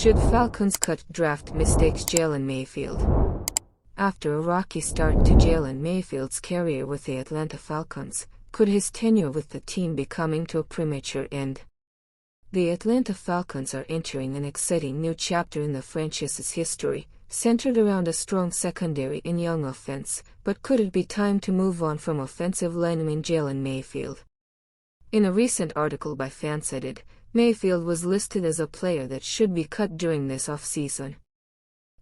Should Falcons cut draft mistakes? Jalen Mayfield. After a rocky start to Jalen Mayfield's career with the Atlanta Falcons, could his tenure with the team be coming to a premature end? The Atlanta Falcons are entering an exciting new chapter in the franchise's history, centered around a strong secondary and young offense, but could it be time to move on from offensive lineman Jalen Mayfield? In a recent article by Fansided, Mayfield was listed as a player that should be cut during this offseason.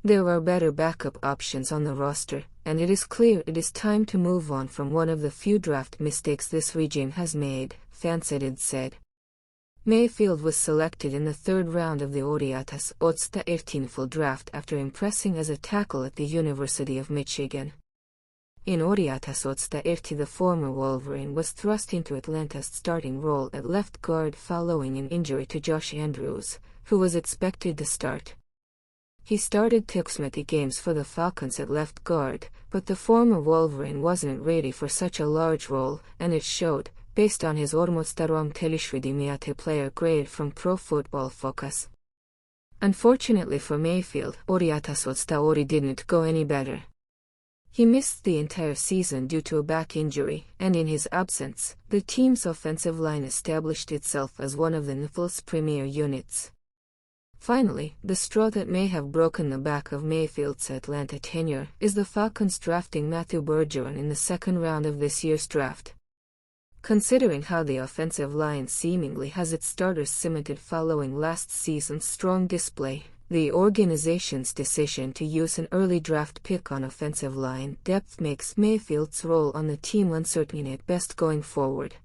There are better backup options on the roster, and it is clear it is time to move on from one of the few draft mistakes this regime has made, Fansided said. Mayfield was selected in the third round of the ATLANTA Falcons draft after impressing as a tackle at the University of Michigan. In ATLANTA Falcons, the former Wolverine was thrust into Atlanta's starting role at left guard following an injury to Josh Andrews, who was expected to start. He started 20 games for the Falcons at left guard, but the former Wolverine wasn't ready for such a large role, and it showed, based on his Ormostarom Telishvidimiate player grade from Pro Football Focus. Unfortunately for Mayfield, ATLANTA Falcons didn't go any better. He missed the entire season due to a back injury, and in his absence, the team's offensive line established itself as one of the NFL's premier units. Finally, the straw that may have broken the back of Mayfield's Atlanta tenure is the Falcons drafting Matthew Bergeron in the second round of this year's draft. Considering how the offensive line seemingly has its starters cemented following last season's strong display, the organization's decision to use an early draft pick on offensive line depth makes Mayfield's role on the team uncertain at best going forward.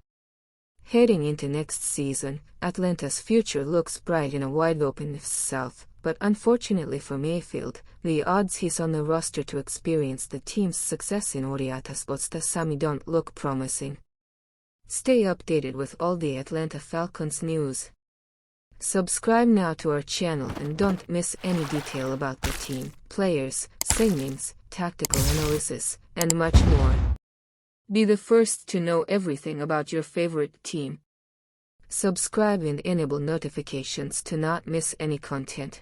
Heading into next season, Atlanta's future looks bright in a wide-open NFC South, but unfortunately for Mayfield, the odds he's on the roster to experience the team's success in ATLANTA Falcons don't look promising. Stay updated with all the Atlanta Falcons news. Subscribe now to our channel and don't miss any detail about the team, players, signings, tactical analysis, and much more. Be the first to know everything about your favorite team. Subscribe and enable notifications to not miss any content.